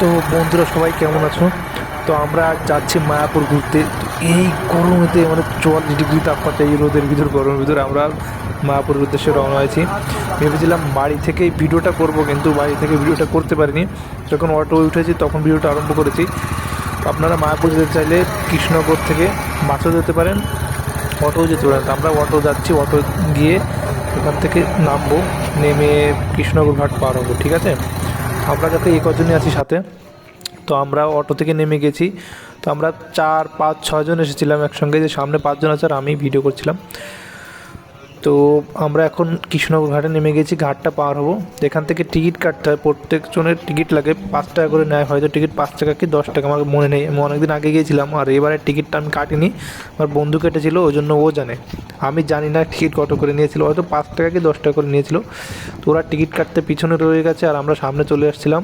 তো বন্ধুরা সবাই কেমন আছো? তো আমরা আজ যাচ্ছি মায়াপুর ঘুরতে। এই গরমেতে মানে 44 ডিগ্রি তাপমাত্রা, এই রোদের ভিতর গরমের ভিতর আমরা মায়াপুরের উদ্দেশ্যে রওনা হয়েছি। ভেবেছিলাম বাড়ি থেকেই ভিডিওটা করব, কিন্তু বাড়ি থেকে ভিডিওটা করতে পারিনি। যখন অটো উঠেছি তখন ভিডিওটা আরম্ভ করেছি। তো আপনারা মায়াপুর যেতে চাইলে কৃষ্ণনগর থেকে বাসও যেতে পারেন, অটোও যেতে পারেন। তো আমরা অটো যাচ্ছি, অটো গিয়ে ওখান থেকে নামবো, নেমে কৃষ্ণনগর ঘাট পার হবো। ঠিক আছে, আমরা যাতে এই কজনই আছি সাথে। তো আমরা অটো থেকে নেমে গেছি। তো আমরা 4 5 6 জন এসেছিলাম একসঙ্গে, যে সামনে 5 জন আছে আর আমি ভিডিও করছিলাম। তো আমরা এখন কৃষ্ণনগর ঘাটে নেমে গেছি, ঘাটটা পার হবো। এখান থেকে টিকিট কাটতে হয়, প্রত্যেকজনের টিকিট লাগে 5 টাকা করে নেয়, হয়তো টিকিট 5 টাকা কি 10 টাকা আমার মনে নেই। আমি অনেকদিন আগে গিয়েছিলাম, আর এবারে টিকিটটা আমি কাটিনি, আমার বন্ধু কেটেছিল, ওই জন্য ও জানে। আমি জানি না টিকিট কত করে নিয়েছিল, হয়তো 5 টাকা কি 10 টাকা করে নিয়েছিল। তো ওরা টিকিট কাটতে পিছনে রয়ে গেছে আর আমরা সামনে চলে আসছিলাম।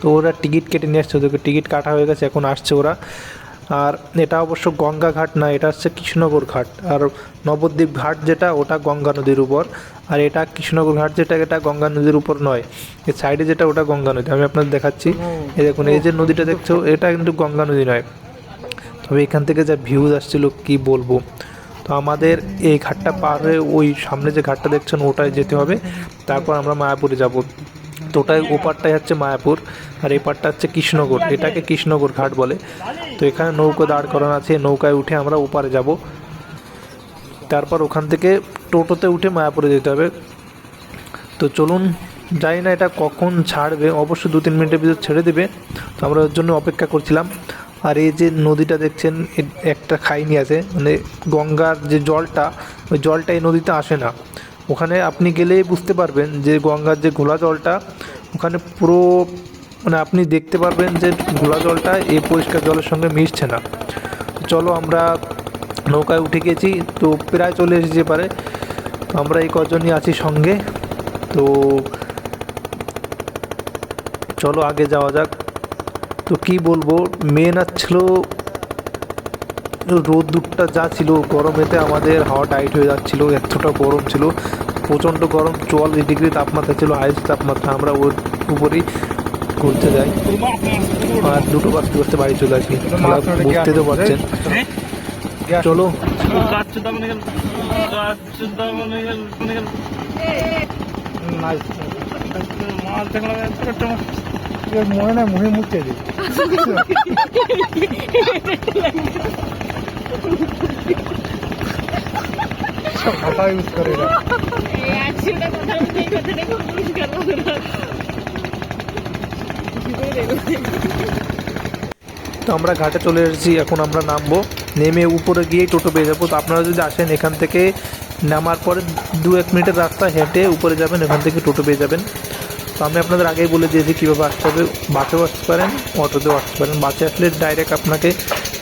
তো ওরা টিকিট কেটে নিয়ে আসছে, ওদেরকে টিকিট কাটা হয়ে গেছে, এখন আসছে ওরা। আর এটা অবশ্য গঙ্গা ঘাট না, এটা হচ্ছে কৃষ্ণনগর ঘাট। আর নবদ্বীপ ঘাট যেটা, ওটা গঙ্গা নদীর উপর। আর এটা কৃষ্ণনগর ঘাট যেটা, এটা গঙ্গা নদীর উপর নয়। এর সাইডে যেটা, ওটা গঙ্গা নদী। আমি আপনাদের দেখাচ্ছি, এই দেখুন, এই যে নদীটা দেখছো, এটা কিন্তু গঙ্গা নদী নয়। তবে এখান থেকে যা ভিউজ আসছিল কি বলবো। তো আমাদের এই ঘাটটা পার হয়ে ওই সামনে যে ঘাটটা দেখছেন ওটায় যেতে হবে, তারপর আমরা মায়াপুরে যাব। তো ওটাই, ওপারটাই হচ্ছে মায়াপুর আর এই পারটা হচ্ছে কৃষ্ণনগর, এটাকে কৃষ্ণনগর ঘাট বলে। তো এখানে নৌকো দাঁড় করানো আছে, নৌকায় উঠে আমরা ওপারে যাব। তারপর ওখান থেকে টোটোতে উঠে মায়াপুরে যেতে হবে। তো চলুন, জানি না এটা কখন ছাড়বে, অবশ্য 2 3 মিনিটের ভিতর ছেড়ে দেবে। তো আমরা ওর জন্য অপেক্ষা করছিলাম। আর এই যে নদীটা দেখছেন, একটা খাইনি আছে, মানে গঙ্গার যে জলটা, ওই জলটা এই নদীতে আসে না। ওখানে আপনি গেলেই বুঝতে পারবেন যে গঙ্গার যে ঘোলা জলটা, ওখানে পুরো মানে আপনি দেখতে পারবেন যে ঘোলা জলটা এই পরিষ্কার জলের সঙ্গে মিশছে না। চলো, আমরা নৌকায় উঠে গেছি, তো প্রায় চলে এসেছে পারে। তো আমরা এই কজনই আছি সঙ্গে। তো চলো আগে যাওয়া যাক। তো কি বলবো, মেন ছিল রোদ্দুরটা যা ছিল, গরমেতে আমাদের হাওয়া টাইট হয়ে যাচ্ছিল, এতটা গরম ছিল, প্রচণ্ড গরম। 44 ডিগ্রি তাপমাত্রা ছিল, হাইস্ট তাপমাত্রা। আমরা ওর উপরেই ঘুরতে যাই আর দুটো বাজতে বাজতে বাড়ি চলে আসি। বুঝতে তো পারছেন। চলো, মনে না মুহে মুখতে দিই সব ভাষা ইউজ করে এরা। তো আমরা ঘাটে চলে এসেছি, এখন আমরা নামবো। নেমে উপরে গিয়েই টোটো পেয়ে যাবো। তো আপনারা যদি আসেন, এখান থেকে নামার পরে 2 1 মিনিটের রাস্তা হেঁটে উপরে যাবেন, এখান থেকে টোটো পেয়ে যাবেন। তো আমি আপনাদের আগেই বলে দিয়েছি কীভাবে আসতে হবে। বাসেও আসতে পারেন, অটোতেও আসতে পারেন। বাসে আসলে ডাইরেক্ট আপনাকে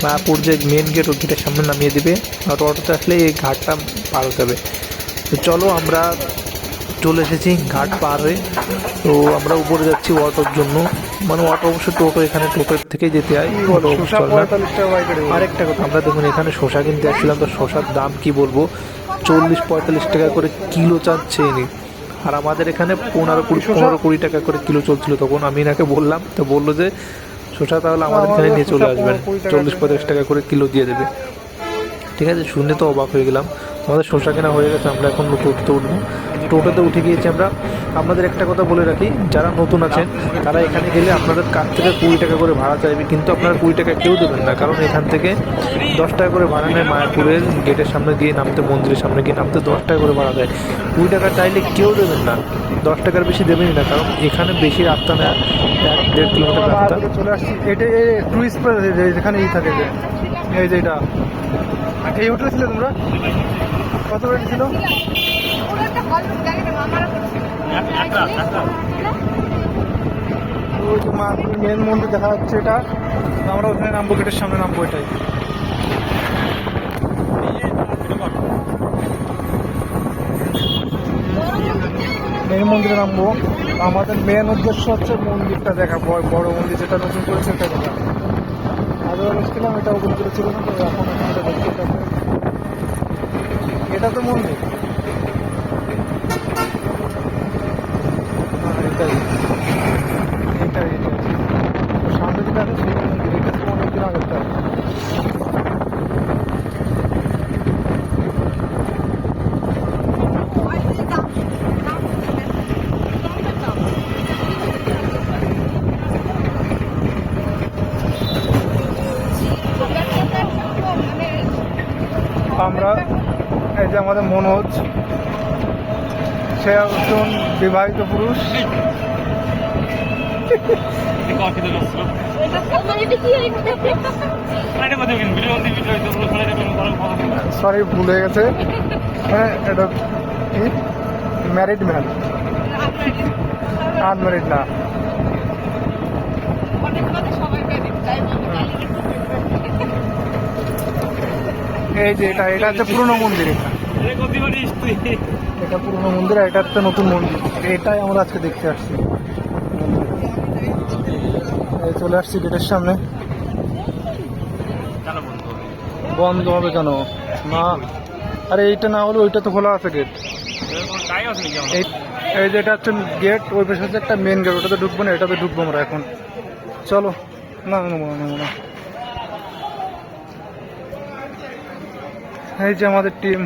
মায়াপুর যে মেন গেট, ওই গেটের সামনে নামিয়ে দেবে। আর অটোতে আসলে এই ঘাটটা পার হতে হবে। তো চলো, আমরা চলে এসেছি ঘাট পার হয়ে। তো আমরা উপরে যাচ্ছি অটোর জন্য, মানে অটো অবশ্য টোটো, এখানে টোটোর থেকেই যেতে হয়, অটো শসা চলে না। 45 টাকা বাই করে। আরেকটা কথা, আমরা দেখুন এখানে শসা কিনতে আসছিলাম, তো শসার দাম কি বলবো, 40 45 টাকা করে কিলো চাচ্ছে ইনি। আর আমাদের এখানে 15 20 টাকা করে কিলো চলছিল তখন। আমি এনাকে বললাম, তো বললো যে শসা তাহলে আমাদের এখানে নিয়ে চলে আসবেন, 40 45 টাকা করে কিলো দিয়ে দেবে। ঠিক আছে, শুনে তো অবাক হয়ে গেলাম। আমাদের শসা কেনা হয়ে গেছে, আমরা এখন টোটোতে উঠবো। টোটোতে উঠে গিয়েছি আমরা। আপনাদের একটা কথা বলে রাখি, যারা নতুন আছেন তারা এখানে গেলে আপনাদের কাছ থেকে 20 টাকা করে ভাড়া চাইবে, কিন্তু আপনারা 20 টাকা কেউ দেবেন না, কারণ এখান থেকে 10 টাকা করে ভাড়া নেয়। মায়াপুরের গেটের সামনে দিয়ে নামতে, মন্দিরের সামনে গিয়ে নামতে 10 টাকা করে ভাড়া দেয়। 20 টাকা চাইলে কেউ দেবেন না, 10 টাকার বেশি দেবেনই না, কারণ এখানে বেশি রাস্তা নেয়, 1 1.5 কিলোমিটার রাস্তা। চলে আসছি, এটা টুরিস্ট প্লেস, যেখানে থাকে যে এই যে এটা, এই হোটেলে ছিল তোমরা? কত রেট ছিল? ওই যে মেন মন্দির দেখা যাচ্ছে, এটা আমরা ওখানে নামবো, গেটের সামনে নামবো। এটাই মেন মন্দিরে নামবো। আমাদের মেন উদ্দেশ্য হচ্ছে মন্দিরটা দেখা, বড় মন্দির যেটা নতুন করেছে ওটা দেখা। আগে এসেছিলাম, এটা ওপেন করেছিল না, তো এখন এটা দেখতে পাবে। এটা তো মন্দির, এটাই এটাই এটাই আমাদের মনোজ, সে একজন বিবাহিত পুরুষ। সরি, ভুল হয়ে গেছে। হ্যাঁ, এটা কি ম্যারিড ম্যান, আনম্যারিড না। এই যে এটা এটা হচ্ছে পুরনো মন্দির। এটা পুরনো মন্দির, আর এটা হচ্ছে নতুন মন্দির। এটাই আমরা আজকে দেখতে আসছি। এই চলে আসছি গেটের সামনে। বন্ধ হবে কেন? না, আরে এইটা না হলে ওইটা তো খোলা আছে গেট। এই যে এটা হচ্ছে গেট, ওই পাশে হচ্ছে একটা মেন গেট, ওটাতে ঢুকবো না, এটাতে ঢুকবো আমরা এখন। চলো। না না না না, এই যে আমাদের টিম।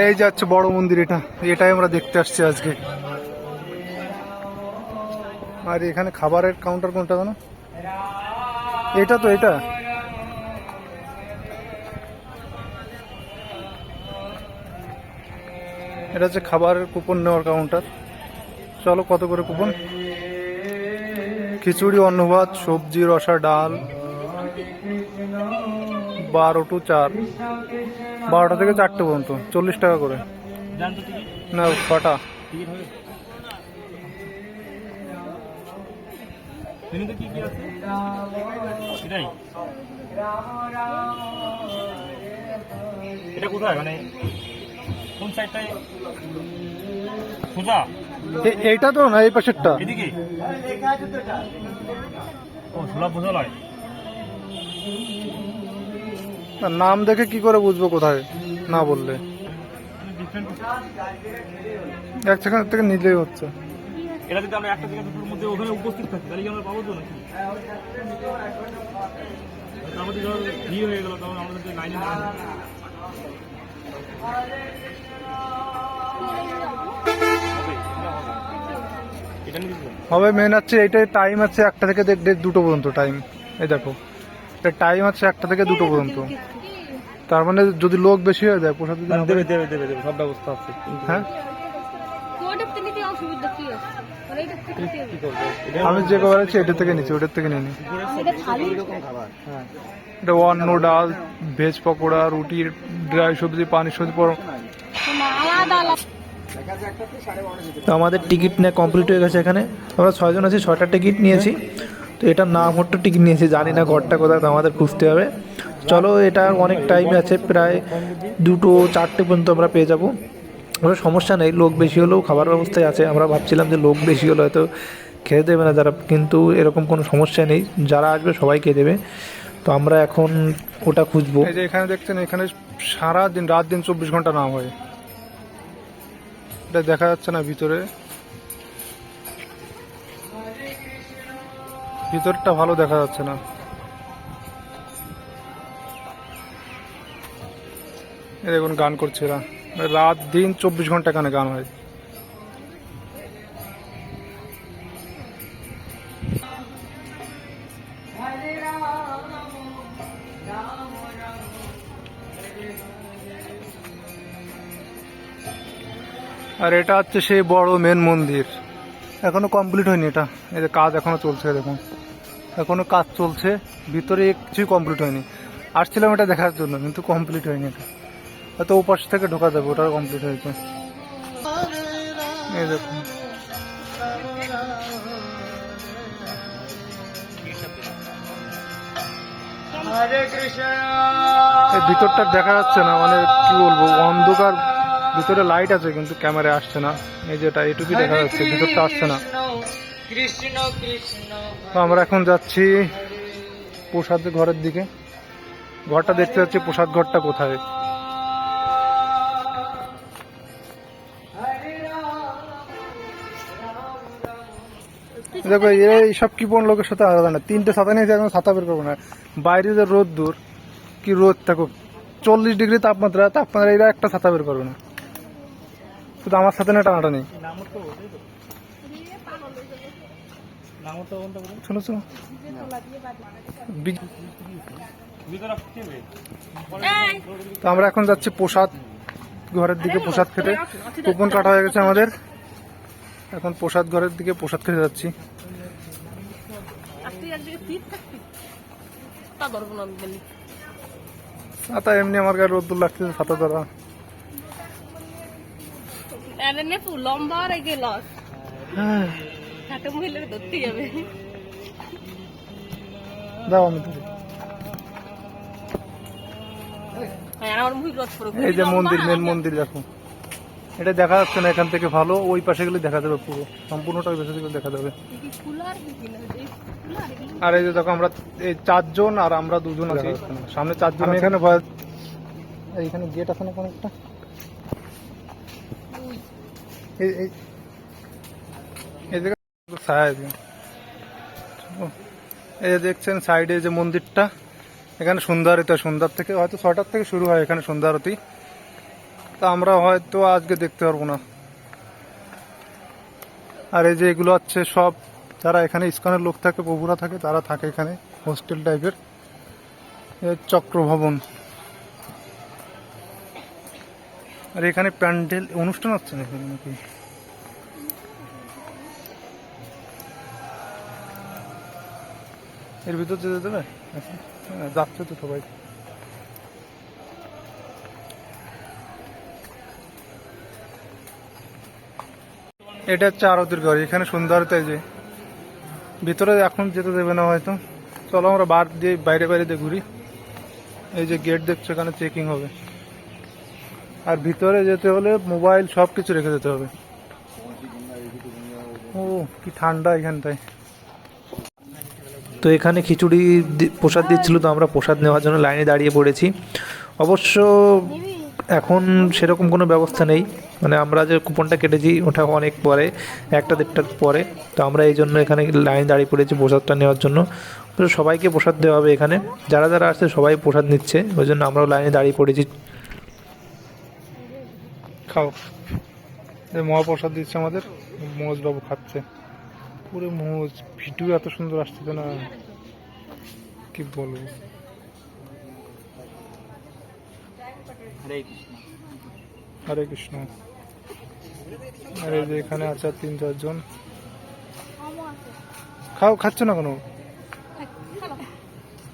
এই যে হচ্ছে বড় মন্দির, এটাই আমরা দেখতে আসছি আজকে। আর এখানে খাবারের কাউন্টার কোনটা জানো? এটা তো, এটা হচ্ছে খাবারের কুপন নেওয়ার কাউন্টার। চলো, কত করে কুপন? খিচুড়ি, অন্ন ভাত, সবজি, রসা, ডাল, 12 to 4, 12টা থেকে 4টে পর্যন্ত 40 টাকা করে। না, 6টা। এটা কোথায়, মানে কোন সাইডটায়? সোজা এইটা তো না, এই পাশেরটা। এদিকে? ও, সোলা বোঝা নয়। নাম দেখে কি করে বুঝবো কোথায়, না বললে? এক সেকেন্ড থেকে নিলেই হচ্ছে। এটা যদি আমরা একটা থেকে দুটোর মধ্যে ওখানে উপস্থিত থাকি, তাহলে কি আমরা পাবো তো নাকি? আমাদের ধর ভিড় হয়ে গেল, তখন আমাদের লাইনে হবে। মেন হচ্ছে এইটাই টাইম আছে 1টা থেকে 2টো পর্যন্ত টাইম। এই দেখো, এটা টাইম আছে 1টা থেকে 2টো পর্যন্ত। তার মানে যদি লোক বেশি হয়ে যায়, প্রসাদ দিতে দেবে দেবে দেবে দেবে, সব ব্যবস্থা আছে। হ্যাঁ, কি করবো? আমি যে কবার আছি এটা থেকে নিচ্ছি, ওটার থেকে নিয়ে নি। এটা অন্ন, ডাল, ভেজ পকোড়া, রুটি, ড্রাই সবজি, পানির সবজি। তো আমাদের টিকিট নেওয়া কমপ্লিট হয়ে গেছে। এখানে আমরা 6 জন আছি, 6টা টিকিট নিয়েছি। তো এটা না মোটর টিকিট নিয়েছি, জানি না ঘরটা কোথায়, তো আমাদের খুঁজতে হবে। চলো, এটা অনেক টাইম আছে, প্রায় 2টো 4টে পর্যন্ত আমরা পেয়ে যাবো। কোনো সমস্যা নেই, লোক বেশি হলেও খাবার ব্যবস্থায় আছে। আমরা ভাবছিলাম যে লোক বেশি হলে হয়তো খেতে দেবে না যারা, কিন্তু এরকম কোনো সমস্যা নেই, যারা আসবে সবাই খেয়ে দেবে। তো আমরা এখন ওটা খুঁজবো। এই যে এখানে দেখছেন, এখানে সারা দিন রাত দিন 24 ঘন্টা নাম হয়। এটা দেখা যাচ্ছে না ভিতরে, ভিতরটা ভালো দেখা যাচ্ছে না। এই দেখুন, গান করছে এরা, রাত দিন 24 ঘন্টা এখানে গান হয়। আর এটা হচ্ছে সেই বড় মেন মন্দির, এখনো কমপ্লিট হয়নি। এটা এই যে কাজ এখনো চলছে, দেখুন এখনো কাজ চলছে, ভিতরে কিছুই কমপ্লিট হয়নি। আসছিলাম এটা দেখার জন্য, কিন্তু কমপ্লিট হয়নি। এটা হয়তো ওপাশ থেকে ঢোকা যাবে, ওটা কমপ্লিট হয়েছে। এই দেখুন, এই ভিতরটা দেখা যাচ্ছে না, মানে কি বলবো, অন্ধকার। ভিতরে লাইট আছে কিন্তু ক্যামেরায় আসছে না। এই যেটা এটুকুই দেখা যাচ্ছে, ভিতরটা আসছে না। তো আমরা এখন যাচ্ছি প্রসাদ ঘরের দিকে। ঘরটা দেখতে যাচ্ছি, প্রসাদ ঘরটা কোথায়। দেখো, এইসব কিপন লোকের সাথে আলাদা না। 3টে ছাতা নিয়েছে, এখন ছাতা বের করবো না। বাইরে যে রোদ দূর, কি রোদ, থাকো 40 ডিগ্রি তাপমাত্রা, এরা একটা ছাতা বের করবে না। শুধু আমার সাথে না টানাটা নেই। শোনো শোনো তো আমরা এখন যাচ্ছি প্রসাদ ঘরের দিকে প্রসাদ খেতে। কুপন কাটা হয়ে গেছে আমাদের, এখন প্রসাদ ঘরের দিকে প্রসাদ খেতে যাচ্ছি। ছাতা এমনি আমার গায়ে রোদ্দুর লাগছে, ছাতা ধরা লম্বা আর এগে লস ছোট মহিলার ধরতে যাবে। দাও আমি ধরি। আমার মুখ লস পুরো এই যে মন্দির, মেন মন্দির দেখো, এটা দেখা যাচ্ছে না এখান থেকে ভালো, ওই পাশে গেলে দেখা যাবে পুরো সম্পূর্ণটা, ওই পাশে গেলে দেখা যাবে। আর এই যে দেখো আমরা এই 4 জন আর আমরা 2 জন আছি, সামনে 4 জন এখানে ভয়। এইখানে গেট আছে না কোন একটা, এই এই এই জায়গা ছায়া আছে। এই যে দেখছেন সাইডে যে মন্দিরটা, এখানে সন্ধ্যা আরতি, সন্ধ্যার থেকে হয়তো 6টার থেকে শুরু হয় এখানে সন্ধ্যা আরতি। তা আমরা হয়তো আজকে দেখতে পারবো না। আর এই যে এগুলো হচ্ছে সব যারা এখানে ইস্কনের লোক থাকে, প্রভুরা থাকে, তারা থাকে এখানে হোস্টেল টাইপের। চক্র ভবন। আর এখানে প্যান্ডেল অনুষ্ঠান হচ্ছে না এখানে নাকি? এর ভিতর যেতে দেবে? হ্যাঁ, যাচ্ছে তো সবাই। এটা হচ্ছে আরতির ঘর, এখানে সন্ধ্যা আরতি। যে ভিতরে এখন যেতে দেবে না হয়তো, চলো আমরা বার দিয়ে বাইরে বাইরে দিয়ে ঘুরি। এই যে গেট দেখছো, এখানে চেকিং হবে। আর ভিতরে যেতে হলে মোবাইল সব কিছু রেখে যেতে হবে। ও কি ঠান্ডা এখানটায়। তো এখানে খিচুড়ি প্রসাদ দিচ্ছিল, তো আমরা প্রসাদ নেওয়ার জন্য লাইনে দাঁড়িয়ে পড়েছি। অবশ্য এখন সেরকম কোনো ব্যবস্থা নেই, মানে আমরা যে কুপনটা কেটেছি ওটা অনেক পরে, 1টা-1.5টার পরে। তো আমরা এই জন্য এখানে লাইন দাঁড়িয়ে পড়েছি প্রসাদটা নেওয়ার জন্য। তো সবাইকে প্রসাদ দেওয়া হবে এখানে, যারা যারা আসছে সবাই প্রসাদ নিচ্ছে, ওই জন্য আমরাও লাইনে দাঁড়িয়ে পড়েছি। খাও, এই মহাপ্রসাদ দিচ্ছে আমাদের, মোজ বাবু খাচ্ছে পুরো মোজ। ভিডিও এত সুন্দর আসছে না, কি বলবো। হরে কৃষ্ণ। আর এই যে এখানে আছে 3-4 জন। খাও, খাচ্ছ না কেন?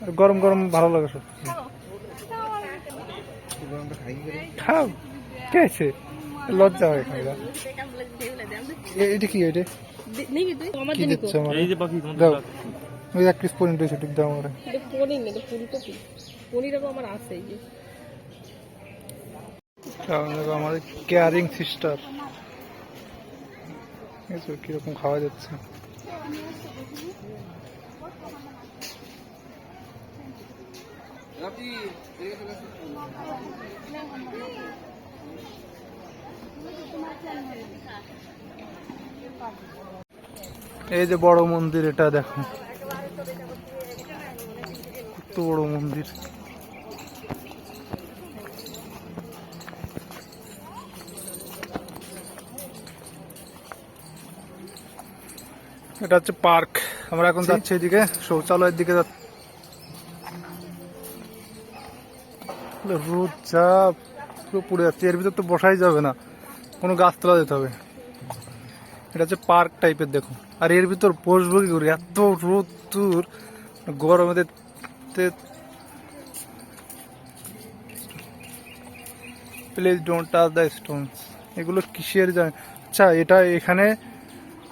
আর গরম গরম ভালো লাগে সব। খাও, কে আছে? লজ্জা হয় খাই। এটা কি? এটা কি দিচ্ছে আমার? এই যে পাখি দাও, ওই 1 পিস পনির দিয়েছে, ঠিক দাও আমার। আমার আছে এই যে আমাদের কেয়ারিং সিস্টার কিরকম খাওয়া যাচ্ছে। এই যে বড় মন্দির, এটা দেখো কত বড় মন্দির। এটা হচ্ছে পার্ক। আমরা এখন যাচ্ছি এদিকে, শৌচালয়ের দিকে যাচ্ছি। রোদ যা পুরো পুড়ে যাচ্ছে, এর ভিতর তো বসাই যাবে না, কোনো গাছতলা যেতে হবে। এটা হচ্ছে পার্ক টাইপের দেখো। আর এর ভিতর বসবো কি করে, এত রোদ দূর গরমে। Please don't touch the Stones. এগুলো কিসের জানে? আচ্ছা, এটা এখানে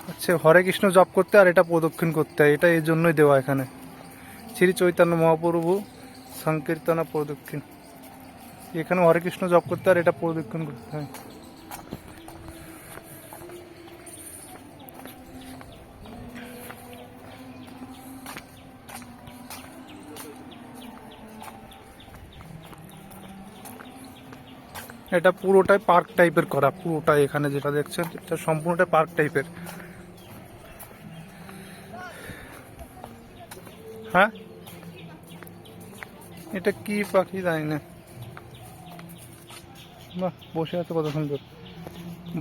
হচ্ছে হরে কৃষ্ণ জপ করতে, আর এটা প্রদক্ষিণ করতে হয়, এটা এই জন্যই দেওয়া এখানে। শ্রী চৈতন্য মহাপ্রভু সংকীর্তনা প্রদক্ষিণ। এখানে হরে কৃষ্ণ জপ করতে আর এটা প্রদক্ষিণ করতে হয়। এটা পুরোটাই পার্ক টাইপের করা, পুরোটাই এখানে যেটা দেখছেন এটা সম্পূর্ণটাই পার্ক টাইপের। হ্যাঁ, এটা কি পাখি জানি না। বাহ, বসে আছে কত সুন্দর।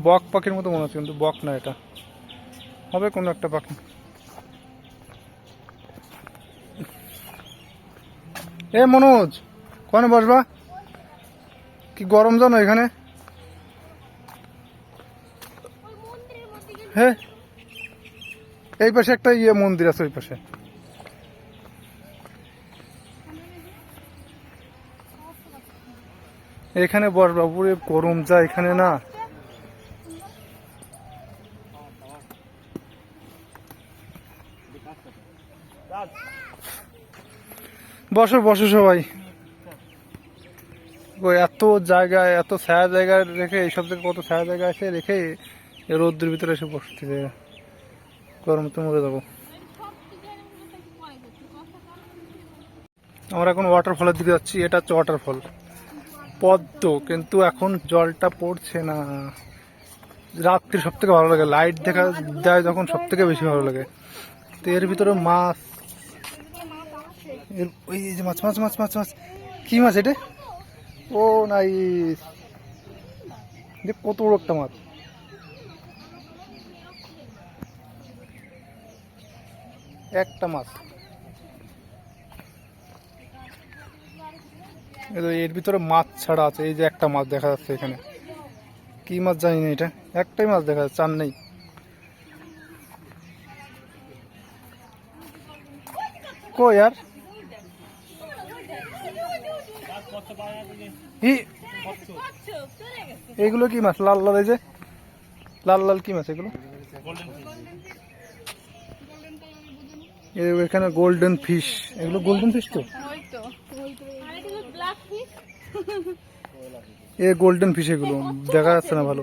বক পাখির মতো মনে হচ্ছে, কিন্তু বক না, এটা হবে কোনো একটা পাখি। এ মনোজ, কোনে বসবা? কি গরম জানো এখানে? হ্যাঁ, এই পাশে একটা মন্দির আছে, ওই পাশে। এখানে বসবা, পুরো গরম যা এখানে না। বসো বসো সবাই। এত জায়গায়, এত ছায়া জায়গায় রেখে, এইসব থেকে কত ছায়া জায়গা আছে রেখে রোদ্রের ভিতরে এসে বসতে, গরম তো মরে যাবো। আমরা এখন ওয়াটারফলের দিকে যাচ্ছি। এটা হচ্ছে ওয়াটারফল পদ্ম, কিন্তু এখন জলটা পড়ছে না। রাত্রি সব থেকে ভালো লাগে, লাইট দেখা যায় যখন সব থেকে বেশি ভালো লাগে। তো এর ভিতরে মাছ, ওই যে মাছ মাছ মাছ মাছ মাছ, কি মাছ এটা? ও নাই, কত বড় একটা মাছ। একটা মাছ, এর ভিতরে মাছ ছাড়া আছে। এই যে একটা মাছ দেখা যাচ্ছে এখানে, কি মাছ জানি না, এটা একটাই মাছ দেখা যাচ্ছে, আর নেই। কই আর এইগুলো কি মাছ? লাল লাল, এই যে লাল লাল কি মাছ এগুলো? এখানে গোল্ডেন ফিশ, এগুলো গোল্ডেন ফিশ তো। এ গোল্ডেন ফিশ, এগুলো দেখা যাচ্ছে না ভালো।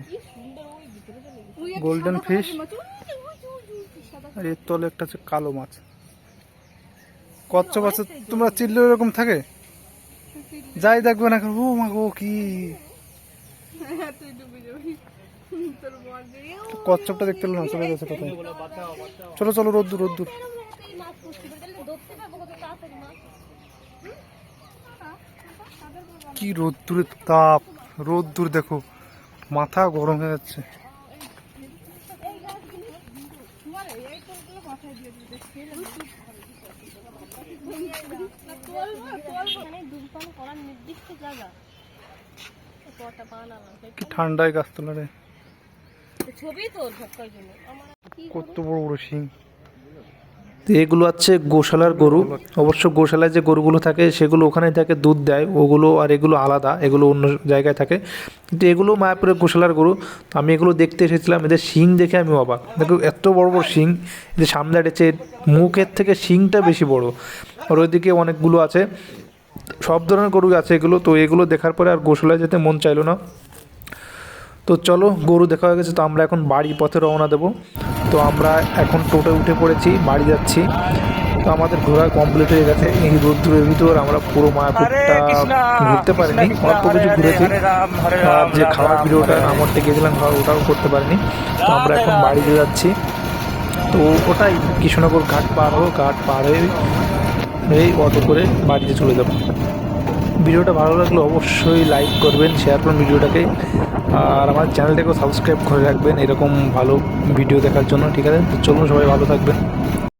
Golden fish. আর এর তলে একটা হচ্ছে কালো মাছ। কচ্ছপ আছে, তোমরা চিল্লে এরকম থাকে, যাই দেখবে না। ও মা গো, কি কচ্ছপটা দেখতে পেলো না, চলে গেছে কোথায়। চলো চলো, রোদ্দুর রোদ্দুর। কি রোদ্দুরের তাপ, রোদ্দুর দেখো, মাথা গরম হয়ে যাচ্ছে। কি ঠান্ডায় গাছতলা রে, কত বড় বড় শিং। তো এগুলো হচ্ছে গোশালার গরু। অবশ্য গোশালায় যে গরুগুলো থাকে সেগুলো ওখানে থাকে, দুধ দেয় ওগুলো, আর এগুলো আলাদা, এগুলো অন্য জায়গায় থাকে। কিন্তু এগুলো মায়াপুরের গোশালার গরু। তো আমি এগুলো দেখতে এসেছিলাম, এদের শিং দেখে আমি অবাক। দেখো এত বড় বড় শিং, যে সামনে দাঁড়িয়েছে, মুখের থেকে শিংটা বেশি বড়। আর ওইদিকে অনেকগুলো আছে, সব ধরনের গরু আছে এগুলো। তো এগুলো দেখার পরে আর গোশালায় যেতে মন চাইলো না। তো চলো, গরু দেখা হয়ে গেছে, তো আমরা এখন বাড়ির পথে রওনা দেবো। তো আমরা এখন টোটো উঠে পড়েছি, বাড়ি যাচ্ছি। তো আমাদের ঘোরা কমপ্লিট হয়ে গেছে। এই রোদ্দুরের ভিতর আমরা পুরো মায়াপুরটা ঘুরতে পারিনি, অল্প কিছু ঘুরেছি। আর যে খাওয়ার ভিডিওটা আমারটা গেছিলাম, ওটাও করতে পারিনি। তো আমরা এখন বাড়িতে যাচ্ছি। তো ওটাই কৃষ্ণনগর ঘাট পার হবো, ঘাট পার হয়ে এই অটো করে বাড়িতে চলে যাবো। ভিডিওটা ভালো লাগলে অবশ্যই লাইক করবেন, শেয়ার করুন ভিডিওটাকে, আর আমার চ্যানেলটাকেও সাবস্ক্রাইব করে রাখবেন এরকম ভালো ভিডিও দেখার জন্য। ঠিক আছে, তো চলুন, সবাই ভালো থাকবেন।